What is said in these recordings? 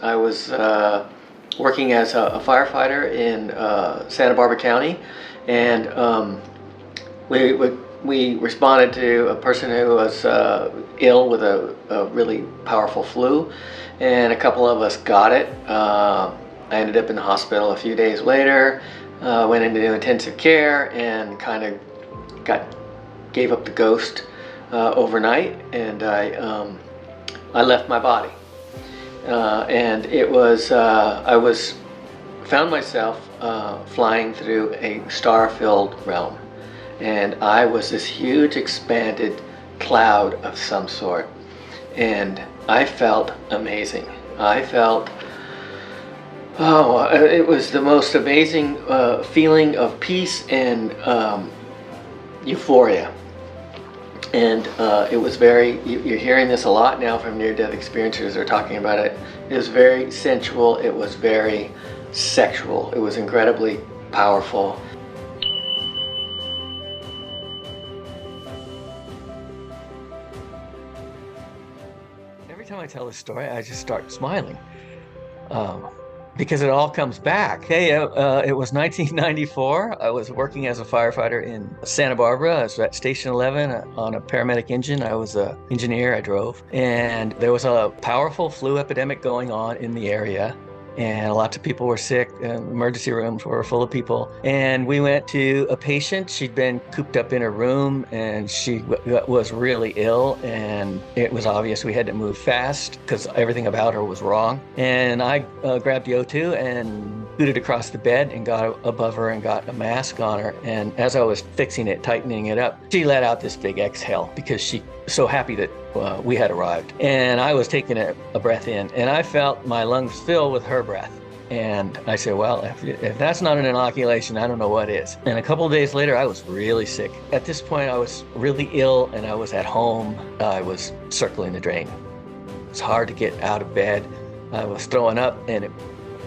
I was working as a firefighter in Santa Barbara County, and we responded to a person who was ill with a really powerful flu, and a couple of us got it. I ended up in the hospital a few days later, went into intensive care, and kind of gave up the ghost overnight, and I left my body. And it was found myself flying through a star-filled realm, and I was this huge expanded cloud of some sort, and I felt amazing. I felt, it was the most amazing feeling of peace and euphoria. And it was you're hearing this a lot now from near-death experiencers. They're talking about it. It was very sensual. It was very sexual. It was incredibly powerful. Every time I tell this story, I just start smiling. Because it all comes back. Hey, it was 1994. I was working as a firefighter in Santa Barbara. I was at Station 11 on a paramedic engine. I was an engineer, I drove. And there was a powerful flu epidemic going on in the area. And lots of people were sick. Emergency rooms were full of people. And we went to a patient. She'd been cooped up in her room, and she was really ill. And it was obvious we had to move fast because everything about her was wrong. And I grabbed the O2 and scooted across the bed and got above her and got a mask on her. And as I was fixing it, tightening it up, she let out this big exhale because she was so happy that we had arrived. And I was taking a breath in, and I felt my lungs fill with her breath. And I said, well, if that's not an inoculation, I don't know what is. And a couple of days later, I was really sick. At this point, I was really ill, and I was at home. I was circling the drain. It's hard to get out of bed. I was throwing up, and it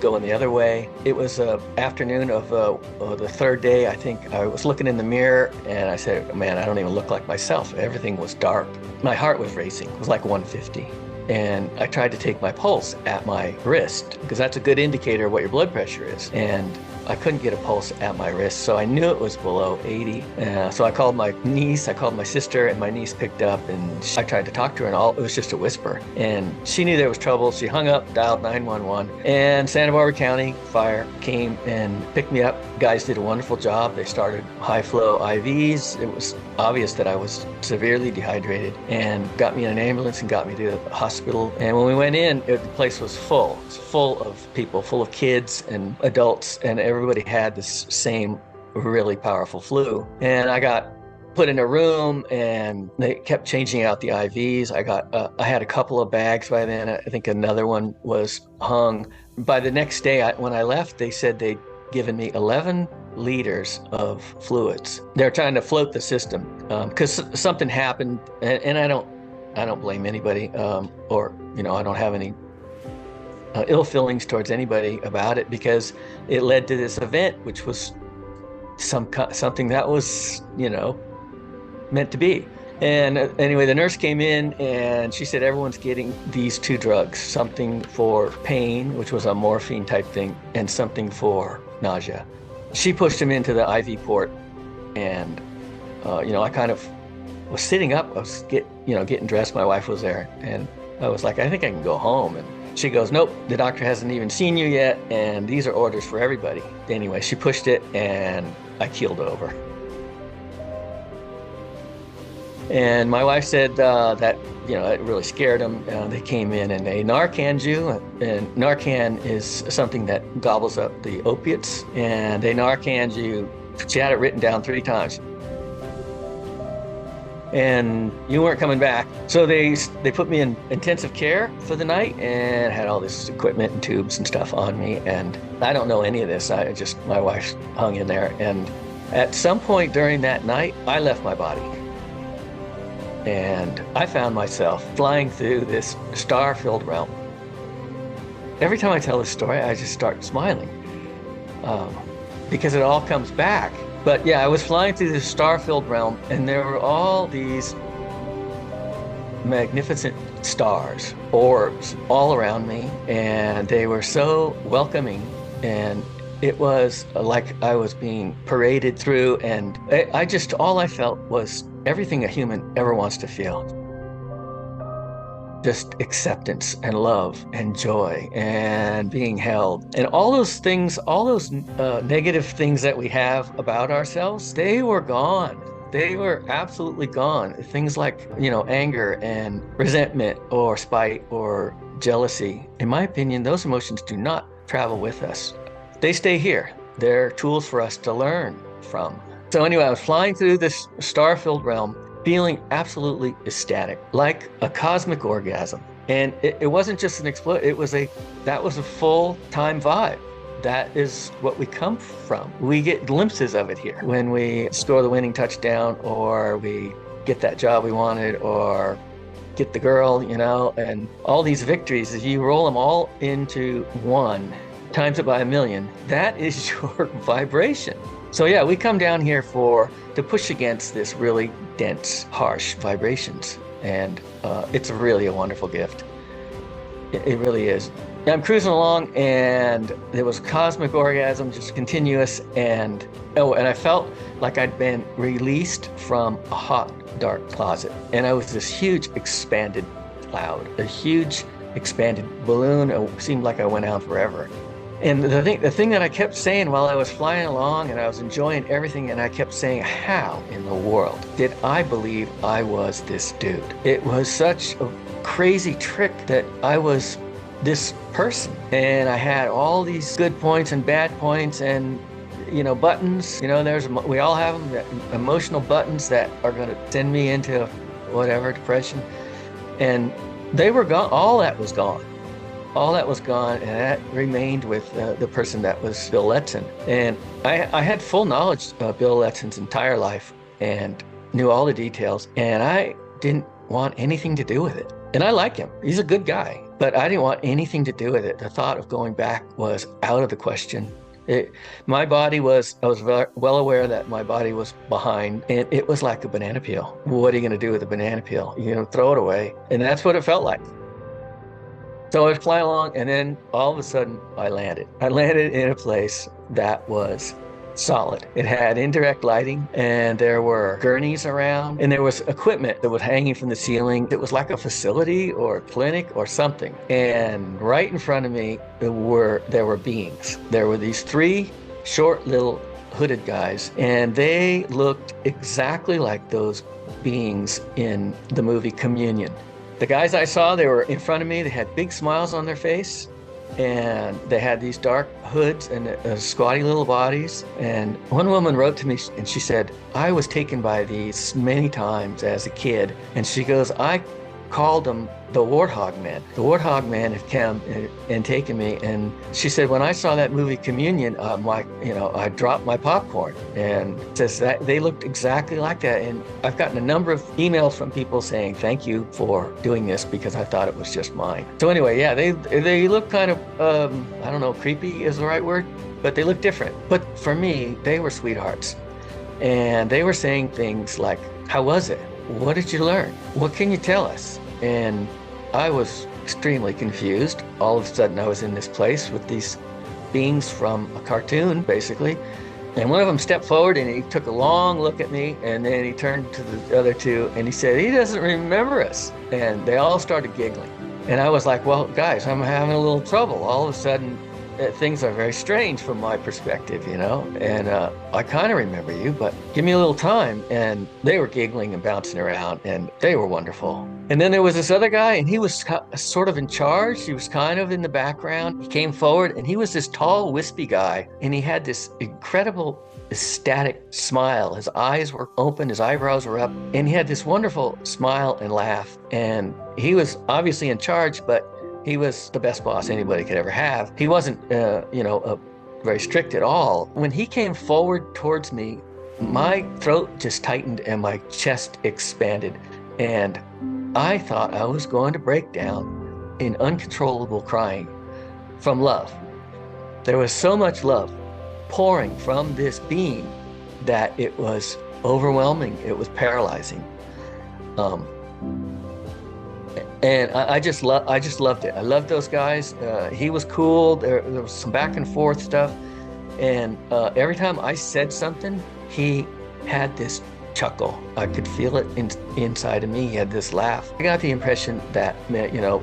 going the other way. It was afternoon of the third day, I think. I was looking in the mirror, and I said, man, I don't even look like myself. Everything was dark. My heart was racing. It was like 150. And I tried to take my pulse at my wrist, because that's a good indicator of what your blood pressure is. And I couldn't get a pulse at my wrist, so I knew it was below 80. So I called my niece, I called my sister, and my niece picked up, and I tried to talk to her, and it was just a whisper. And she knew there was trouble. She hung up, dialed 911, and Santa Barbara County Fire came and picked me up. Guys did a wonderful job. They started high-flow IVs. It was obvious that I was severely dehydrated, and got me in an ambulance and got me to the hospital. And when we went in, the place was full. It was full of people, full of kids and adults, and everybody had this same really powerful flu. And I got put in a room, and they kept changing out the IVs. I had a couple of bags by then. I think another one was hung. By the next day, when I left, they said they'd given me 11 liters of fluids. They're trying to float the system because something happened, and I don't blame anybody, or I don't have any ill feelings towards anybody about it, because it led to this event, which was something that was meant to be. And anyway, the nurse came in, and she said everyone's getting these two drugs, something for pain, which was a morphine type thing, and something for nausea. She pushed him into the IV port, and I kind of was sitting up. I was getting dressed. My wife was there, and I was like, I think I can go home. And she goes, nope, the doctor hasn't even seen you yet, and these are orders for everybody. Anyway, she pushed it, and I keeled over. And my wife said that it really scared them. They came in and they Narcaned you, and Narcan is something that gobbles up the opiates, and they Narcaned you. She had it written down 3 times. And you weren't coming back. So they put me in intensive care for the night, and had all this equipment and tubes and stuff on me. And I don't know any of this. My wife hung in there. And at some point during that night, I left my body. And I found myself flying through this star-filled realm. Every time I tell this story, I just start smiling because it all comes back. But yeah, I was flying through this star-filled realm, and there were all these magnificent stars, orbs all around me, and they were so welcoming, and it was like I was being paraded through, and I just, all I felt was everything a human ever wants to feel. Just acceptance and love and joy and being held. And all those things, all those negative things that we have about ourselves, they were gone. They were absolutely gone. Things like, anger and resentment or spite or jealousy. In my opinion, those emotions do not travel with us. They stay here. They're tools for us to learn from. So anyway, I was flying through this star-filled realm, feeling absolutely ecstatic, like a cosmic orgasm. And it wasn't just an explosion, that was a full-time vibe. That is what we come from. We get glimpses of it here when we score the winning touchdown, or we get that job we wanted, or get the girl, and all these victories, if you roll them all into one, times it by 1,000,000, that is your vibration. So yeah, we come down here to push against this really dense, harsh vibrations. And it's really a wonderful gift. It really is. I'm cruising along, and there was cosmic orgasm, just continuous. And I felt like I'd been released from a hot, dark closet. And I was this huge expanded cloud, a huge expanded balloon. It seemed like I went out forever. And the thing that I kept saying while I was flying along and I was enjoying everything, and I kept saying, how in the world did I believe I was this dude? It was such a crazy trick that I was this person. And I had all these good points and bad points and, buttons. We all have them, emotional buttons that are going to send me into whatever, depression. And they were gone. All that was gone. All that was gone, and that remained with the person that was Bill Letson. And I had full knowledge of Bill Letson's entire life and knew all the details, and I didn't want anything to do with it. And I like him. He's a good guy, but I didn't want anything to do with it. The thought of going back was out of the question. I was well aware that my body was behind, and it was like a banana peel. What are you going to do with a banana peel? You're going to throw it away. And that's what it felt like. So I was flying along, and then all of a sudden I landed. I landed in a place that was solid. It had indirect lighting, and there were gurneys around, and there was equipment that was hanging from the ceiling. It was like a facility or a clinic or something. And right in front of me, there were beings. There were these 3 short little hooded guys, and they looked exactly like those beings in the movie Communion. The guys I saw, they were in front of me. They had big smiles on their face, and they had these dark hoods and squatty little bodies. And one woman wrote to me, and she said, I was taken by these many times as a kid. And she goes, I called them the Warthog Men. The Warthog Men had come and taken me. And she said, when I saw that movie Communion, I dropped my popcorn. And says that they looked exactly like that. And I've gotten a number of emails from people saying, thank you for doing this, because I thought it was just mine. So anyway, yeah, they look kind of, I don't know, creepy is the right word, but they look different. But for me, they were sweethearts. And they were saying things like, how was it? What did you learn? What can you tell us? And I was extremely confused. All of a sudden, I was in this place with these beings from a cartoon, basically. And one of them stepped forward, and he took a long look at me, and then he turned to the other 2, and he said, he doesn't remember us. And they all started giggling. And I was like, well, guys, I'm having a little trouble. All of a sudden, things are very strange from my perspective, and I kind of remember you, but give me a little time. And they were giggling and bouncing around, and they were wonderful. And then there was this other guy, and he was sort of in charge. He was kind of in the background. He came forward, and he was this tall, wispy guy, and he had this incredible ecstatic smile. His eyes were open, his eyebrows were up, and he had this wonderful smile and laugh. And he was obviously in charge, but he was the best boss anybody could ever have. He wasn't, very strict at all. When he came forward towards me, my throat just tightened and my chest expanded. And I thought I was going to break down in uncontrollable crying from love. There was so much love pouring from this being that it was overwhelming. It was paralyzing. And I just loved it. I loved those guys. He was cool. There was some back and forth stuff. And every time I said something, he had this chuckle. I could feel it inside of me. He had this laugh. I got the impression that, you know,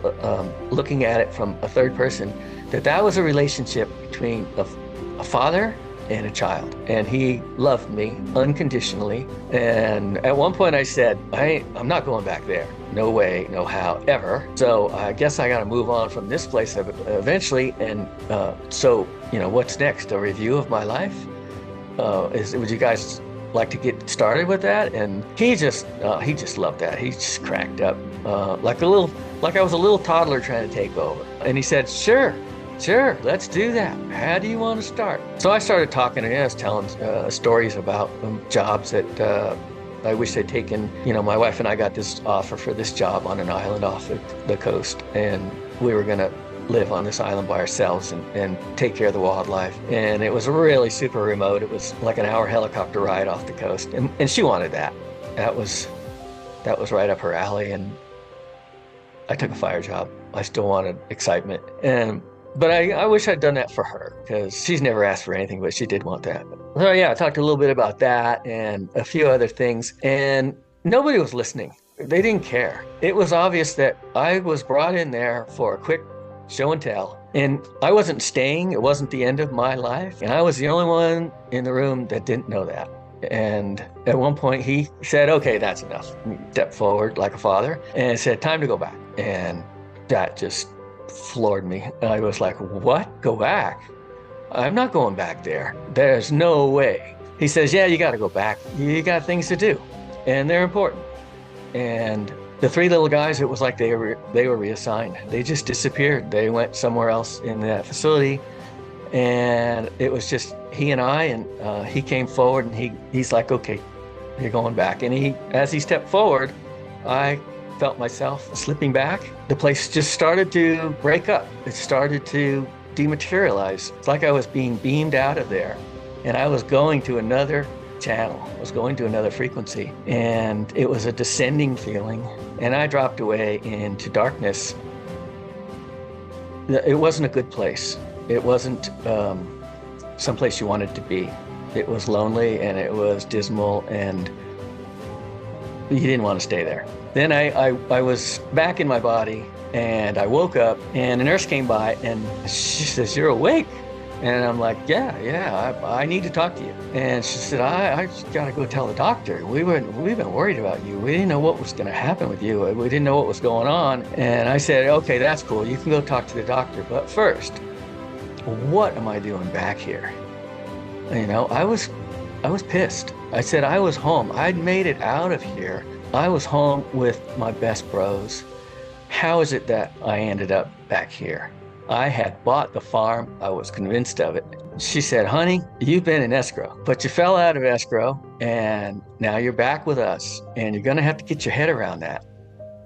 looking at it from a third person, that was a relationship between a father and a child. And he loved me unconditionally. And at one point I said, I'm not going back there. No way, no how, ever. So I guess I got to move on from this place eventually. And so, you know, what's next? A review of my life? Would you guys like to get started with that? And he just loved that. He just cracked up like I was a little toddler trying to take over. And he said, sure, let's do that. How do you want to start? So I started talking to him. I was telling stories about jobs that I wish I'd taken. You know, my wife and I got this offer for this job on an island off the coast, and we were going to live on this island by ourselves and take care of the wildlife. And it was really super remote. It was like an hour helicopter ride off the coast. And she wanted that. That was right up her alley. And I took a fire job. I still wanted excitement. But I wish I'd done that for her, because she's never asked for anything, but she did want that. So yeah, I talked a little bit about that and a few other things, and nobody was listening. They didn't care. It was obvious that I was brought in there for a quick show and tell, and I wasn't staying. It wasn't the end of my life, and I was the only one in the room that didn't know that. And at one point he said, okay, that's enough. He stepped forward like a father and said, time to go back. And that just floored me. I was like, what? Go back? I'm not going back there. There's no way. He says, yeah, you got to go back. You got things to do, and they're important. And the three little guys, it was like they were reassigned. They just disappeared. They went somewhere else in that facility, and it was just he and I. And he came forward, and he's like, okay, you're going back. And as he stepped forward, I felt myself slipping back. The place just started to break up. It started to dematerialize. It's like I was being beamed out of there, and I was going to another channel. I was going to another frequency, and it was a descending feeling, and I dropped away into darkness. It wasn't a good place. It wasn't someplace you wanted to be. It was lonely, and it was dismal, and you didn't want to stay there. Then I was back in my body, and I woke up, and a nurse came by, and she says, you're awake? And I'm like, yeah, I need to talk to you. And she said, I just got to go tell the doctor. We've been worried about you. We didn't know what was going to happen with you. We didn't know what was going on. And I said, okay, that's cool. You can go talk to the doctor. But first, what am I doing back here? You know, I was pissed. I said I was home. I'd made it out of here. I was home with my best bros. How is it that I ended up back here? I had bought the farm. I was convinced of it. She said, honey, you've been in escrow, but you fell out of escrow, and now you're back with us, and you're going to have to get your head around that.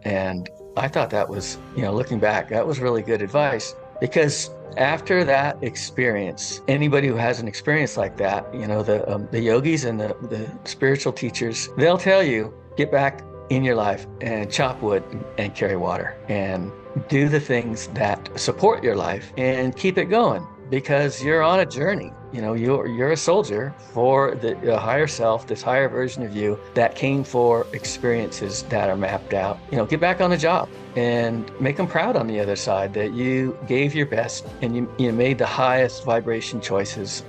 And I thought that was, you know, looking back, that was really good advice, because after that experience, anybody who has an experience like that, you know, the yogis and the spiritual teachers, they'll tell you, get back in your life and chop wood and carry water and do the things that support your life and keep it going, because you're on a journey. You know, you're a soldier for the higher self, this higher version of you that came for experiences that are mapped out. You know, get back on the job and make them proud on the other side that you gave your best and you made the highest vibration choices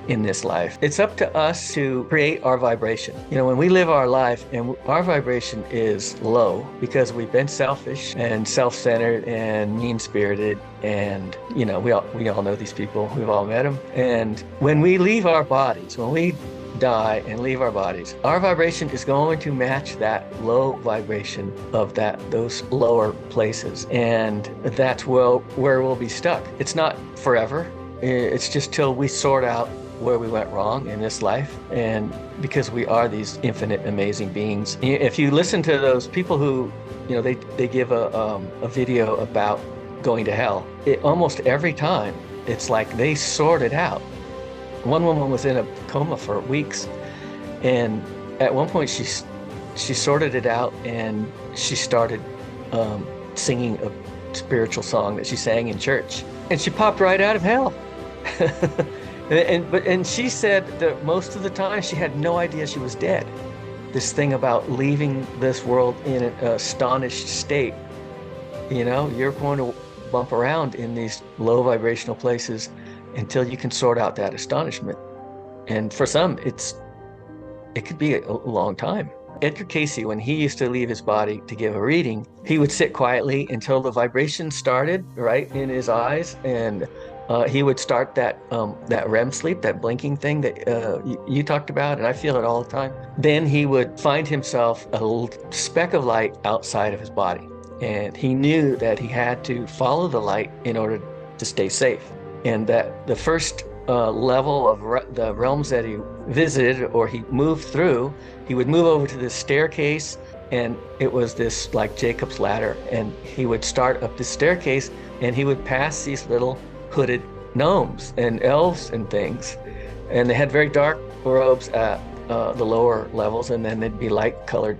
in this life. It's up to us to create our vibration. You know, when we live our life and our vibration is low because we've been selfish and self-centered and mean-spirited, and you know, we all know these people. We've all met them. And when we leave our bodies, when we die and leave our bodies, our vibration is going to match that low vibration of those lower places, and that's where we'll be stuck. It's not forever. It's just till we sort out where we went wrong in this life, and because we are these infinite, amazing beings. If you listen to those people who, you know, they give a video about going to hell, almost every time it's like they sort it out. One woman was in a coma for weeks, and at one point she sorted it out, and she started singing a spiritual song that she sang in church, and she popped right out of hell. And she said that most of the time she had no idea she was dead. This thing about leaving this world in an astonished state. You know, you're going to bump around in these low vibrational places until you can sort out that astonishment. And for some, it could be a long time. Edgar Cayce, when he used to leave his body to give a reading, he would sit quietly until the vibration started right in his eyes, and he would start that REM sleep, that blinking thing that you talked about, and I feel it all the time. Then he would find himself a little speck of light outside of his body, and he knew that he had to follow the light in order to stay safe, and that the first level of the realms that he visited or he moved through, he would move over to this staircase, and it was this like Jacob's ladder, and he would start up this staircase, and he would pass these little hooded gnomes and elves and things, and they had very dark robes at the lower levels, and then they'd be light colored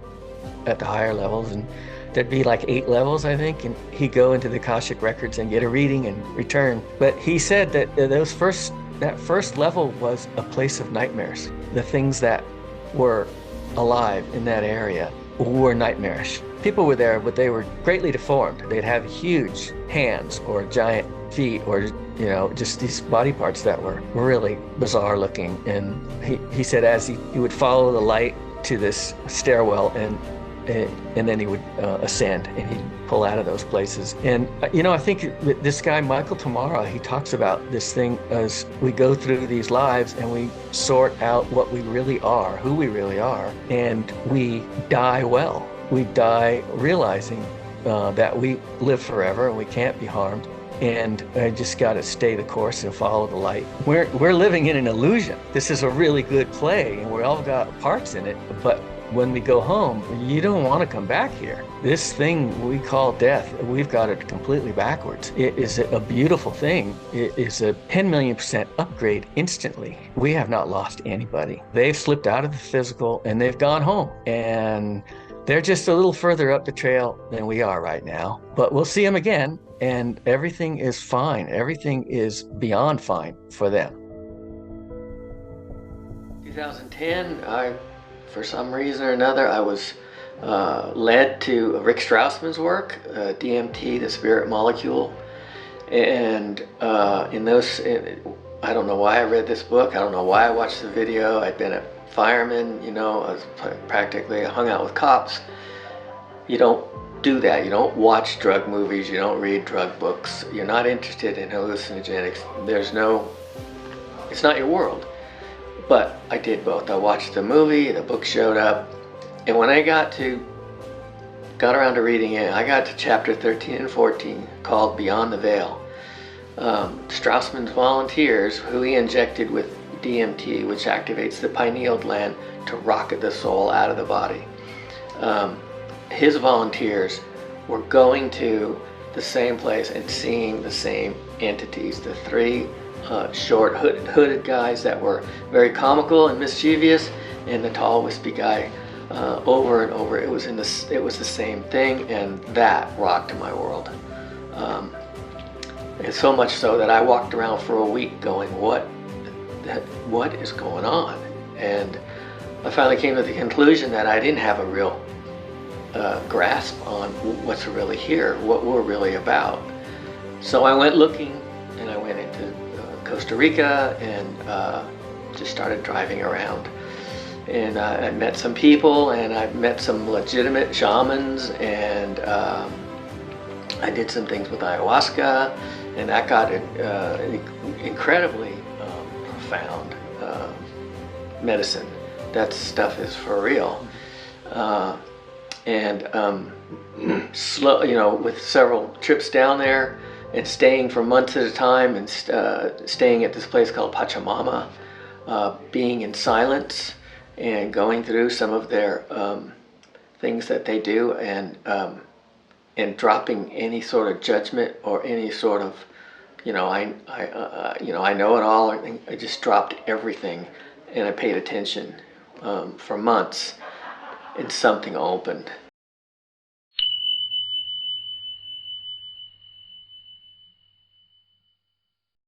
at the higher levels, and there'd be like 8 levels, I think, and he'd go into the Akashic records and get a reading and return. But he said that that first level was a place of nightmares. The things that were alive in that area were nightmarish. People were there, but they were greatly deformed. They'd have huge hands or giant feet, or just these body parts that were really bizarre looking. And he said as he would follow the light to this stairwell, and then he would ascend, and he'd pull out of those places. And I think this guy Michael Tamara, he talks about this thing as we go through these lives and we sort out what we really are, who we really are, and we die well. We die realizing that we live forever and we can't be harmed. And I just got to stay the course and follow the light. We're living in an illusion. This is a really good play, and we all got parts in it, but when we go home, you don't want to come back here. This thing we call death, we've got it completely backwards. It is a beautiful thing. It is a 10 million% upgrade instantly. We have not lost anybody. They've slipped out of the physical and they've gone home. And they're just a little further up the trail than we are right now. But we'll see them again, and everything is fine. Everything is beyond fine for them. 2010, for some reason or another, I was led to Rick Strassman's work, DMT, the spirit molecule. And I don't know why I read this book. I don't know why I watched the video. I'd been a fireman, I was practically hung out with cops. You don't do that. You don't watch drug movies. You don't read drug books. You're not interested in hallucinogenics. It's not your world. But I did both. I watched the movie, the book showed up, and when I got around to reading it, I got to chapter 13 and 14 called Beyond the Veil. Strassman's volunteers, who he injected with DMT, which activates the pineal gland to rocket the soul out of the body. His volunteers were going to the same place and seeing the same entities, the 3 short hooded guys that were very comical and mischievous, and the tall wispy guy. Over and over, it was the same thing, and that rocked my world. And so much so that I walked around for a week going, what is going on? And I finally came to the conclusion that I didn't have a real grasp on what's really here, what we're really about. So I went looking, and I went into Costa Rica and just started driving around. And I met some people, and I met some legitimate shamans, and I did some things with ayahuasca, and that got incredibly profound medicine. That stuff is for real. Slow, with several trips down there and staying for months at a time, and staying at this place called Pachamama, being in silence and going through some of their things that they do, and dropping any sort of judgment or any sort of, I know it all. I just dropped everything, and I paid attention for months, and something opened.